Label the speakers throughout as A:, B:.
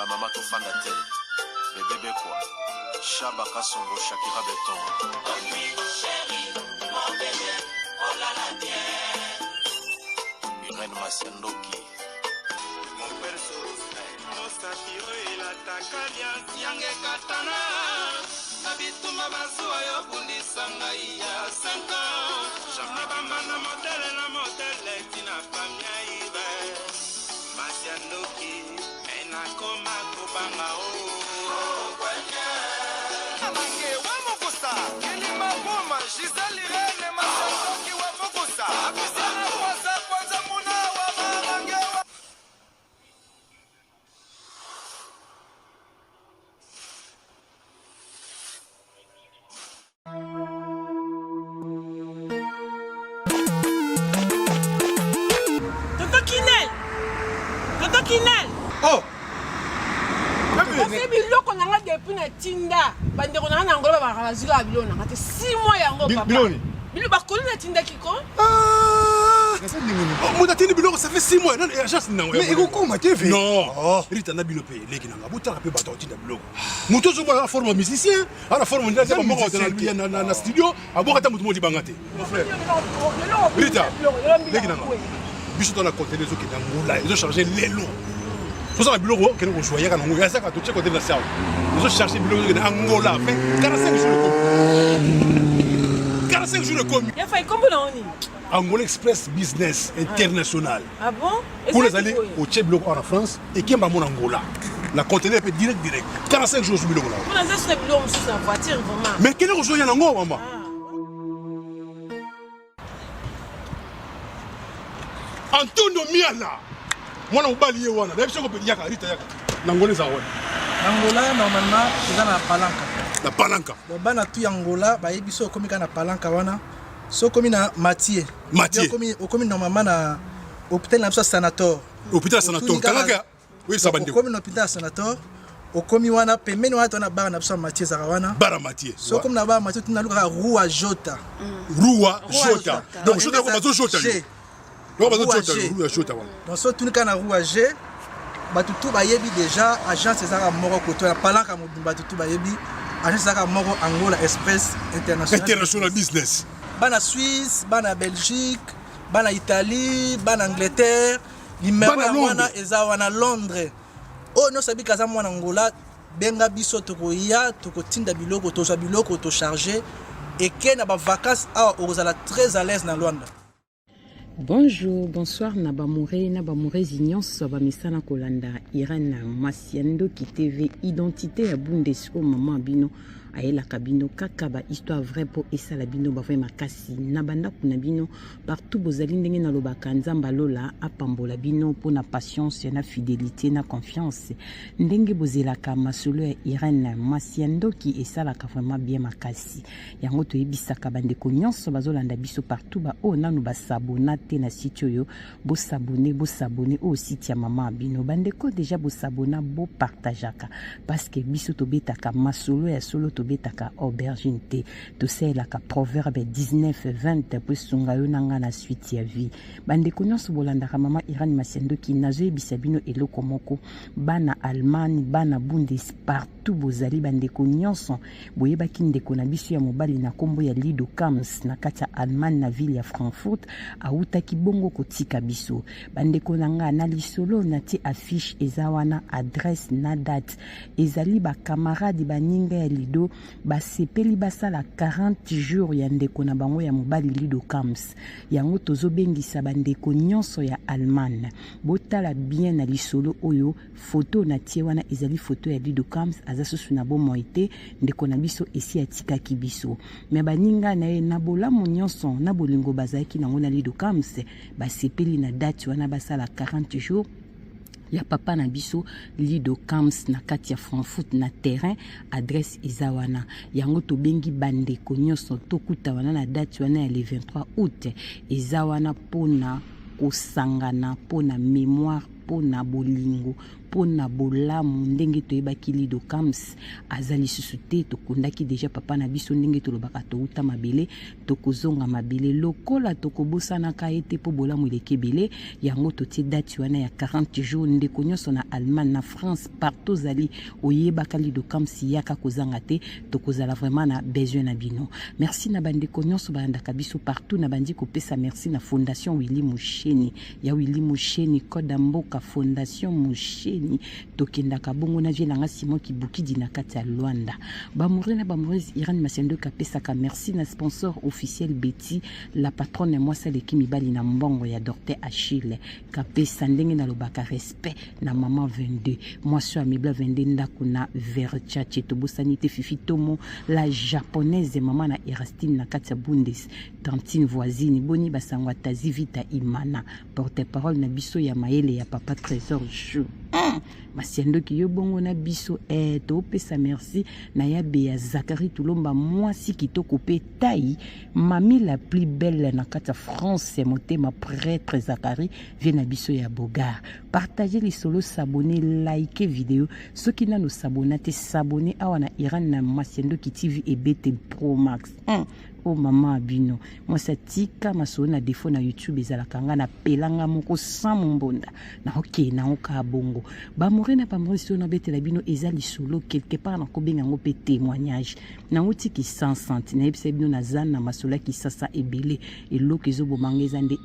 A: ba mama to fanda te. Bébé quoi. Chaba Kasongo Shakira Beton. Oh oui, chérie, mon bébé, oh là là, bien. Irène Masiandoki.
B: Mon perso, no satiro il atakalia siange katana. Nabituma basua yo bundisanga iya 5 ans. Jamna bamana modele tina famia ibe. Masiandoki, ena koma kubanga o.
C: Tonton Kinel.
D: Oh.
C: C'est biloko nanga depuis na tinda. Bande ko nanga ngolo ba bazika biloko nanga te 6 mois yango papa.
D: Biloni.
C: Bilo ba kolu na tinda kiko.
D: Ah. Mon atteint biloko ça fait 6 mois. Non, agence nango.
E: Mais il comment tu fais?
D: Non. Rita na bilopé leki nanga. Bota pe bato tinda biloko. Muto zo ba forme musicien, ala forme ndeza ba moko na studio, aboka ta mutu modi bangate. Mon frère. Rita. Leki nanga. Biso dans la côté des autres qui là, ils ont chargé les lots. Tout ça le bureau que nous choisir quand on ça quand tu côté de la salle. Ils ont cherché le bureau de Angola, fait 45 jours de 45 jours de commis.
C: Il a fait combien d'années?
D: Angola Express Business International.
C: Ah bon?
D: Pour les aller au Tchèque en France et qui m'a mon Angola. La conteneur est direct. 45 jours sur le bureau là.
C: On a ça sur le bureau sur la voiture vraiment.
D: Mais quel est le jour y en Angola maman? Antonio Miala. Moi on balié wana. D'ailleurs je peux dire Rita yaka. N'Angola ça ouais.
E: Angola normalement c'est dans la palanca.
D: La palanca.
E: Donc bana tu Angola ba yebiso komi kana palanca wana. So komi na Mathieu.
D: Mathieu.
E: Komi normalement na hôpital na sanator.
D: Hôpital sanator. Kalaka. Oui ça bande.
E: Komi na hôpital sanator. Okomi wana pembeni wana tona bara na biso Mathieu zarawana.
D: Bara Mathieu.
E: So comme na bara Mathieu tuna luka Rua Jota.
D: Rua Jota. Donc Jota ko bazo Jota. Donc so tout kana Rua G batutu bayebi déjà agence ezaka moko koto na palanka modumba tutu bayebi agence ezaka moko Angola Express International Business.
E: Bana Suisse, bana Belgique, bana Italie, bana Angleterre, numéro wana eza wana Londres. Oh no sabi kaza mwana Angola benga biso tokoya tokotinda biloko toza biloko to charger et que na ba vacances a ozala très à l'aise na Luanda.
F: Bonjour, bonsoir, Nabamore Zignon, Sabamisana Kolanda, Irène Masiandoki TV, identité à Bundesco, maman Bino, Aela Kabino, Kakaba, histoire vraie pour Essa Labino, Bavay Makasi, Nabanda Kunabino, partout Bozalindenge na Lobakanza, Mbalola, Apambola Bino, pour na patience, na fidélité, na confiance. Ndenge Bozelaka, Masolo et Irène Masiandoki, Essa la vraiment bien Makasi. Yango to ebisaka bande konyon, Bazolanda Biso partout, ba o nanu basabona. Na site yo bo s'abonner au site ya maman Bino bandeko déjà bo s'abonner bo partageaka parce que biso to betaka masolo ya solo to betaka aubergine te to sela ka proverbe 19:20 pour sunga yo nanga na suite ya vie bandeko nyonso bolanda ka maman Irène Masiandoki nazo ebisa bino eloko moko bana Allemagne bana Bundes partout bozali bandeko nyonso boyebaki ndeko na biso ya mobali na kombo ya Lido Kams na kati ya Allemagne na ville ya Frankfurt taki bongo kotika biso bandeko nanga na lisolo na ti affiche ezawana adresse na date ezali ba camarade baninga ya Lido basepeli basala 40 jours ya ndeko na bango ya mobali Lido Kams yango tozobengisa bandeko nyonso ya Allemagne botala bien na lisolo oyo photo na tie wana ezali photo ya Lido Kams aza susu na bomo ite ndeko na biso esi atika ki biso me baninga na ye na bolamu nyonso na bolingo bazaki nango na Lido Kams basepeli na date wana basala 40 jours ya papa na biso Lido Kams na kati ya Frankfurt na terrain adresse ezawana yango to bengi bandeko nyonso tokuta wana na date wana ya le 23 août ezawana pona kosangana pona mémoire pona bolingo pona bolamu ndenge toyebaki Lido Kams azali susute tokundaki deja papa na biso ndenge tolobaka touta mabele tokozonga mabele lokola tokobosanaka ete po bolamu ilekebele yango totie date wana ya 40 jours ndeko nyonso na Allemagne na France partout zali oyebaka Lido Kams yaka kozanga te tokozala vraiment na besoin na bino. Merci na bandeko nyonso bandaka biso partout na bandi kopesa merci na fondation Willy Musheni ya Willy Musheni Koda Mboka fondation Musheni tokendaka bongo na jelanga Simon Kibukidi na kati ya Luanda bamuri na bamuri Irene Masiendo kapesaka merci na sponsor officiel Betty la patronne moi saleki mibali na mbongo ya Dr Achille kapesa ndenge na lobaka respect na maman 22 moi so amibla 22 ndako na Vercha Chetobosani te Fifi Tomo la japonaise maman na Erastine na kati ya Bundes tantine voisine boni basangwa tazi vita imana porte parole na biso ya maele ya papa trésor chou Masiendo ki yo bongo na biso to pesa merci na ya be ya Zakari Tulomba mwasi kitoko pe tai mami la plus belle na kati ya France motema prêtre Zakari vient na biso ya Bogar partager les solos s'abonner like vidéo ceux qui n'a no s'abonner te s'abonner awa na Iran na Masiendo ki TV et BT Pro Max oh maman abino moi ça tika maso na défaut na YouTube ezalaka nga na pelanga moko sans mbonda na ok na oka bongo ba morena pa moriso na betela bino ezali solo quelque part na kobenga ngo pe témoignage na uti ki 100 cent na ebise bino na zana masola ki sasa ebele eloko ezobo mangeza nde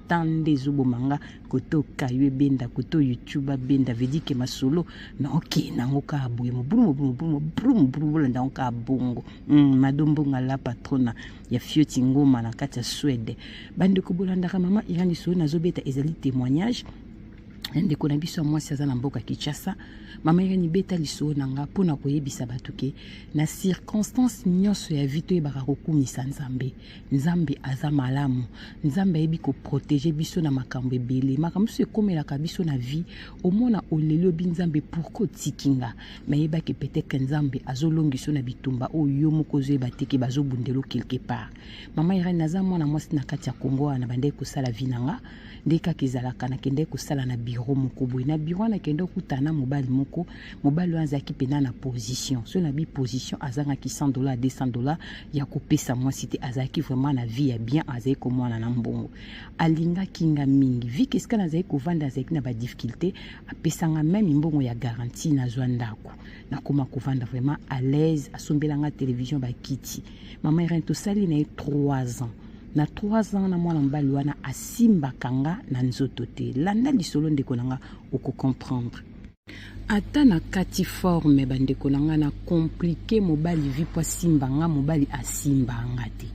F: tande zubo manga koto kaywe benda koto YouTube benda vedike masolo na ok na ngoka abuye mbulu nda ngoka bongo madombo ngala patrona ya fioti ngoma na kati ya Swede bande ko bolandaka mama irani so na zobeta ezali témoignage ndeko na biso mwasi aza na mboka Kinshasa mama irani beta liso nanga pona koyebisa batuke na circonstance nyonso ya vito ebaka kokumisa nzambe aza malamu nzambe ayebi ko protéger biso na makambo ebele makambo so ekomelaka biso na vie omona oleli obi nzambe pourquoi tikinga mayebaki peut-être nzambe azolongiso na bitumba oyo moko zoyeba teke bazobundelo quelque part mama irani aza mwana mwasi na kati ya Kongo na bande kosala vie nanga ndeka kezalaka na kende kosala na bureau moko boy na bureau na kende kutana mobali moko mobali azaki pena na position so na bi position azanga ki $100 $200 ya kopesa mwasi te azaki vraiment na vie ya bien azaki komwana na mbongo alinga kinga mingi vi keska na azaki kovanda azaki na ba difficulté apesanga même mbongo ya garantie na zwandako na koma kovanda vraiment à l'aise asombelanga télévision ba kiti mama Irene sali na 3 ans na 3 ans na mwana mbali wana asimba kanga na nzoto te landa lisolo ndeko nanga oko comprendre ata na kati forme bandeko nanga na compliqué mobali vi po simba nga mobali asimba nga te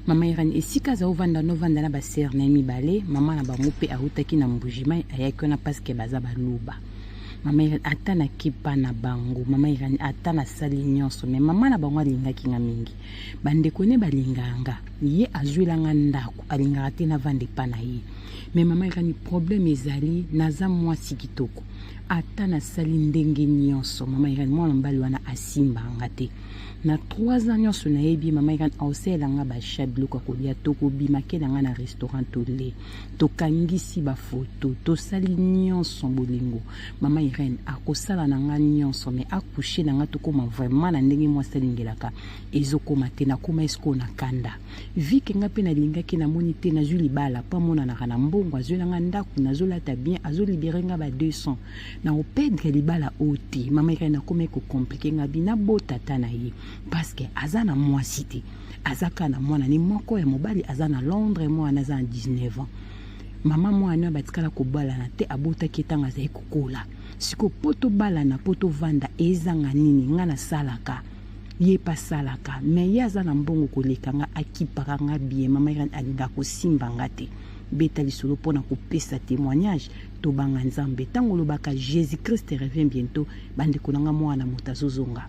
F: mama Irene esika za ovanda no vanda na ba sœur na mibale mama na bango pe autaki na mbujima ayaki na parce que baza baluba mama Irene ata na kipa na bango mama Irene ata na sali nyonso mais mama na bango alingaki nga mingi bandeko ne balinganga ye azwilanga ndako alingaka te na vande pa na ye mais mama Irene problème ezali naza mwasi kitoko ata na sali ndenge nyonso mama Irene mwana mbali wana asimba nga te na 3 ans nyonso na yebi mama Irene auselanga ba chablo kwa kolia toko bimake nga na restaurant tole tokangisi ba photo to sali nyonso bolingo mama Irene akosala na nga nyonso mais akoucher na nga tokoma vraiment na ndenge mwa salingelaka ezokoma te na koma esko na kanda vike nga pe na lingaki na moni te na juli bala pa mona na kana mbongo azwela nga ndaku na zolata bien azolibere nga ba 200 na opedre libala oti mama Irene akoma ko compliquer nga bina botata na ye parce que azana mwasi te azaka na mwana ni moko ya mobali azana Londres mwana azana 19 ans mama mwana batikala ko bala na te abota ketanga za ekokola siko poto bala na poto vanda ezanga nini nga na salaka ye pasalaka mais yaza na mbongo koleka nga akipaka nga bien mama Irene alinga ko simba nga te beta lisolo pona kopesa témoignage to banga nzambe tango lobaka Jésus Christ revient bientôt bande konanga mwana mutazozonga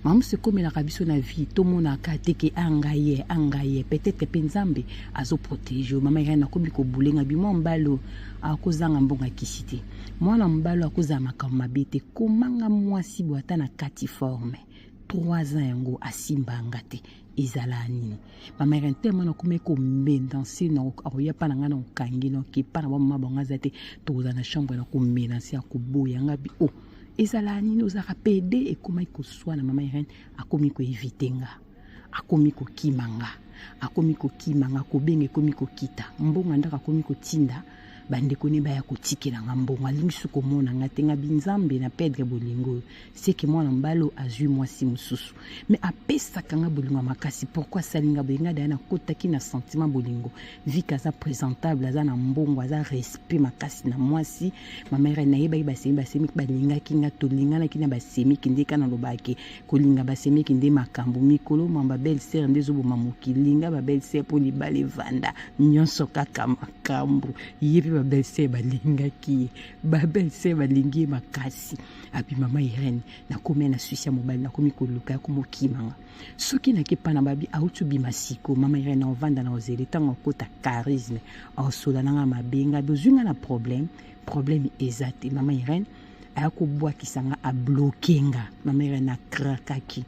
F: mamu se komela kabiso na vie to mona ka teke angaye peut-être pe nzambe azo protéger mama Irene akomi ko bulenga bi mo mbalo akozanga mbonga kisite mwana mbalo akozama makambo mabete komanga mwasi bwata na kati forme 3 ans yango asimba ngate ezala nini mama Irene tellement na komé ko mendancer na oya pa na nga na okangi no ki pa na mama bango azate toza na chambre na ko mendancer ya koboya nga bi oh ezala nini ozaka pede ekoma ikoswa na mama Irene akomi ko evitenga akomi ko kimanga kobenga ekomi kokita mbongo ndaka akomi kotinda bandeko ne baya kotikela nga mbongo alingi suko mona nga tenga binzambe na pedre bolingo c'est que mwana mbalo azui mwasi mususu mais apesaka nga bolingo makasi pourquoi salinga bolinga da na kotaki na sentiment bolingo vika za présentable aza na mbongo aza respect makasi na mwasi mama Irene na yeba basemi balinga kinga tolinga na kina basemi kinde kana lobake kolinga basemi kinde makambo mikolo mamba belle sœur ndezo boma mokilinga ba belle sœur pour libale vanda nyonso kaka makambo yebi babelse balingaki babelse balingi makasi api mama Irene na komé na sucia mobile na komi koluka komokimanga soki na kepana babi autu bimasiko mama Irene na vanda na ozele tango kota charisme osola na mabenga dozunga na problème ezate mama Irene ayako bwa kisanga a bloquenga mama Irene na krakaki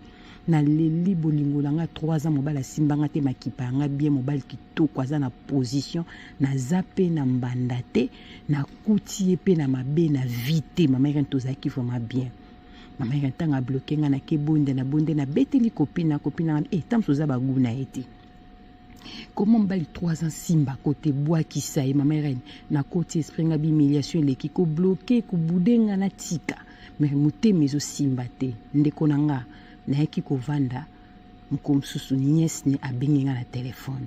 F: na leli bolingo langa 3 ans mobile simbanga te makipa nga bien mobile kitoko aza na position na zape na mbandate na kutie pe na mabe na vite mama Irene tozaki vraiment bien mama Irene tanga bloqué nga na kebonde na beteli copine tam soza baguna ete comment mbali 3 ans simba côté bois qui saï mama Irene na côté esprit nga humiliation leki ko bloqué ko budenga na tika mais muteme zo simba te ndeko nanga na eki kovanda mkomsusu nièce ni abengenga na téléphone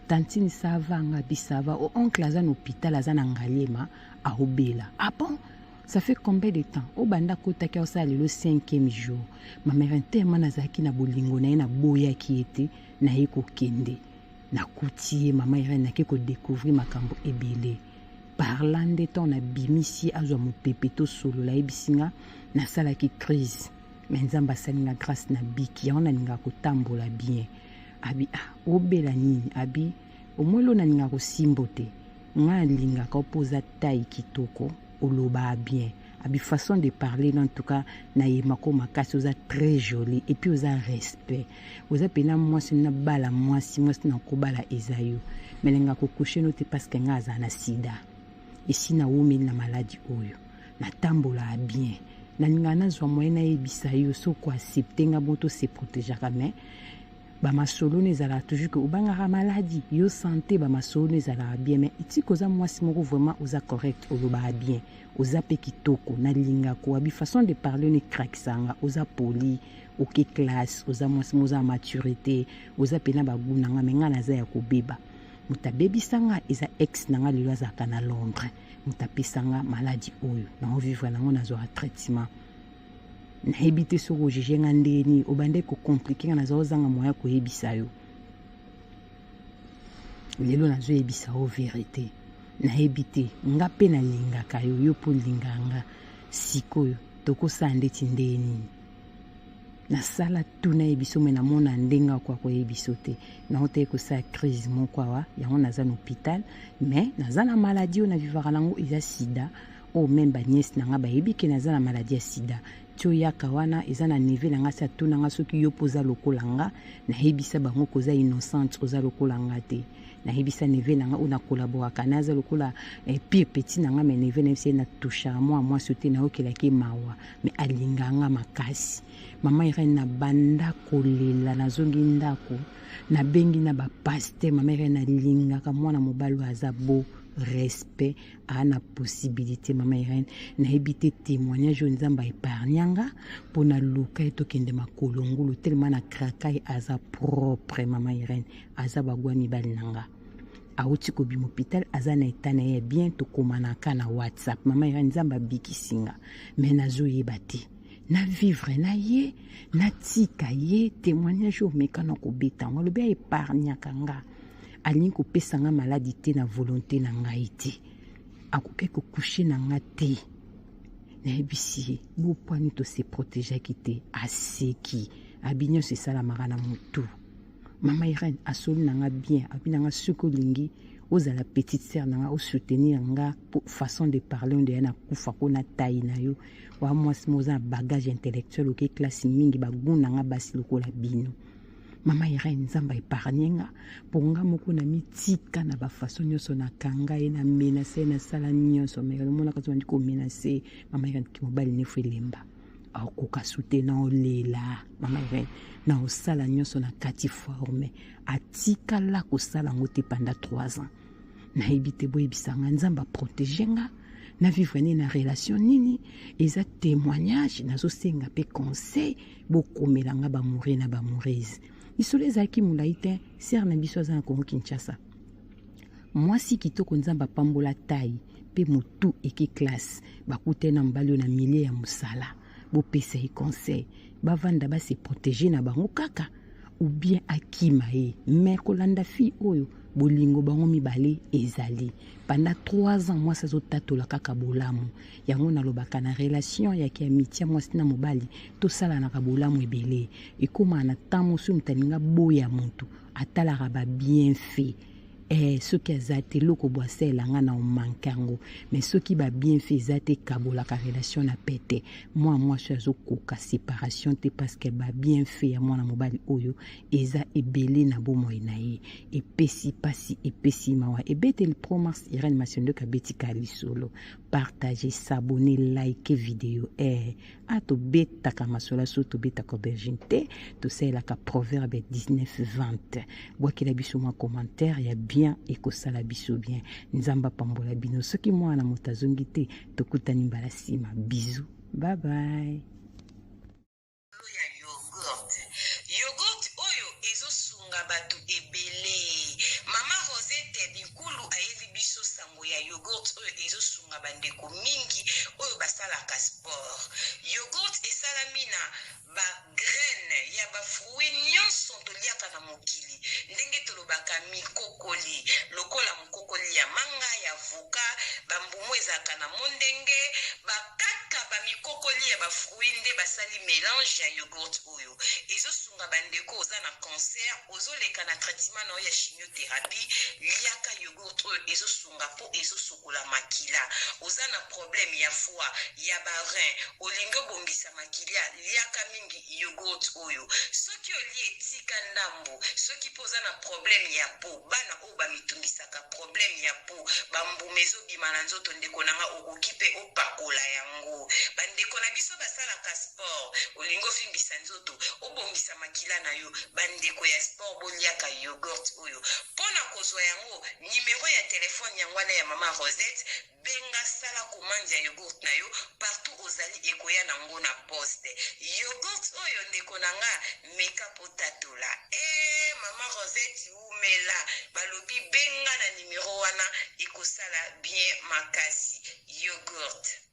F: tantine sava nga bisava o oncle aza na hôpital aza na ngaliema a obela ah bon ça fait combien de temps o banda kota ka osa lelo 5e jour mama Irene tellement nazaki na bolingo na boya ki ete na eko kende na kutie mama Irene na keko découvrir makambo ebele parlant de temps na bimisi azwa mopepeto solo la ebisinga na sala ki crise mais nzamba salinga grâce na biki ya ona ninga kotambola bien abi obela nini abi omwelo na ninga kosimbote nga linga ka opoza taille kitoko oloba bien abi façon de parler en tout cas na yemako makasi oza très joli et puis oza respect oza pena mwasi na bala mwasi na kobala ezayo melenga ko coucher no te parce que nga za na sida ici na wumi na maladie oyo na tambola bien na ninga nazwa moyen na yebisa yo so ko accepter nga boto se protéger mais ba masolo nezala toujours que obanga maladie yo santé ba masolo nezala bien mais iti koza mwasi moko vraiment oza correct oloba bien oza pe kitoko na linga ko abi façon de parler ne craque sanga oza poli ok classe oza mwasi moza maturité oza pena ba gunanga menga naza ya kobeba mutabebisanga eza ex nanga lelo azaka na Londres mutapesanga maladie oyo na vivre nango na zo traitement na ebite soko jejenga ndeni obande ko compliquer na zo zanga moya ko yebisa yo lelo na zo yebisa o vérité na ebite nga pe na linga kayo yo po linganga sikoyo toko sande tindeni na sala tuna ebiso mena mona ndenga kwa ko ebiso te na hote ko sa crise mon kwa wa ya on naza na hôpital mais naza na maladie na vivara nango eza sida o même ba nièce nanga ba yebiki naza na maladie ya sida tio ya kawana eza na niveau nanga sa tuna nga soki yo poza lokolanga na hebisa bango koza innocente koza lokolanga te na hebisa neve nanga ona collabora kanaza lokola pire petit nanga mais neve na na toucha moi sote na okela ke mawa mais alinganga makasi mama Irene na banda kolela na zongi ndako na bengi na ba pasteur mama Irene na lingaka mwana mobalo azabo respect ana possibilité mama Irene na ebité témoignage nzamba épargnanga pona luka etokende makolongolo tellement na krakai aza propre mama Irene aza bagwani balinanga auti ko bim hôpital aza na etana ya bien to komanaka na WhatsApp mama Irene nzamba bikisinga mais nazo yebate na vivre na ye na tika ye témoignage o mekana ko beta ngolo be épargnaka nga alingi kopesanga maladie te na volonté na ngai te akoki kokouche na nga te nayebisi bopwani to se protégeaki te aseki abinyo se salamaka na motu mama Irene asoli na nga bien abi na nga soki olingi ozala petite sœur na nga osoutenir nga façon de parler onde na kufa ko na taille na yo wa mwasi moza bagage intellectuel oke classe mingi baguna nga basi lokola bino mama Irene nzamba epargnenga ponga moko na mitika na bafaso nyonso na kanga ye na menase na sala nyonso mais mona kazo ndiko menase mama Irene ki mobali ne felemba akoka soutenant olela mama Irene na osala nyonso na kati forme atika la kosala ngote pendant 3 ans na ebite boyebisanga nzamba protéger nga na vivre na relation nini eza témoignage nazosenga pe conseil bokomelanga bamoure na bamoureuse isolo ezalaki molai te ser na biso aza na Congo Kinshasa mwasi kitoko nzamba pambola tai pe motu eki classe bakute na mobali na milie ya mosala bopesa ye conseil bavanda base protéger na bango kaka ou bien akima ye mais kolanda fi oyo bolingo bango mibale ezali pendant 3 ans mwasi azotatola kaka bolamu yango nalobaka na relation yaki amitié mwasi na mobali tosalanaka bolamu ebele ekoma na temps mosusu mutalinga boya motu atalaka babienfait soki aza te eloko bwase elanga na omanke yango mais soki babienfait eza te ekabolaka relation na pete mwasi azokoka séparation te parce que babienfait ya mwana mobali oyo eza ebele na bomoi na ye epesi pasi epesi mawa ebeteli Promax Irene Masiandoki abetika lisolo partager s'abonner like vidéo atobetaka masolo so tobetaka aubergine te tosalelaka proverbe 19:20 bwakela biso mwa commentaire ya bien ekosala biso bien nzamba pambola bino soki mwana moto azongi te tokutani mbala nsima bizu bye bye.
G: Yogurt oyo ezosunga bato ebele mama Rosette Bikulu ayeli biso sango ya yogurt oyo ezosunga bandeko mingi oyo basalaka sport. Yogurt esalami na ba graine ya ba fruit nyonso toliaka na mokili ndenge tolobaka mikokoli lokola mokokoli ya manga ya voka bambumu ezalaka na mondenge bakaka bamikokoli ya ba fruit nde basali mélange ya yogurt oyo ezosunga bandeko oza na cancer ozoleka na traitement na ya chimiothérapie liaka yogurt oyo ezosunga po ezosukola makila oza na problème ya foie ya barein olingi obongisa makila liaka mingi yogurt oyo soki olie etika ndambo soki po oza na problème ya po bana oyo bamitungisaka problème ya po bambume ezobima na nzoto ndeko nanga okoki mpe opakola yango bandeko na biso basalaka sport olingi ofimbisa nzoto obongisa makila na yo bandeko ya sport boliaka yogurt oyo mpona kozwa yango nimero ya telefone yango wana ya mama Rosette benga sala commande ya yogurt na yo partout ozali ekoya nango na poste yogurt oyo ndeko nanga meka potatola mama Rosette umela balobi benga na nimero wana ekosala bien makasi yogurt.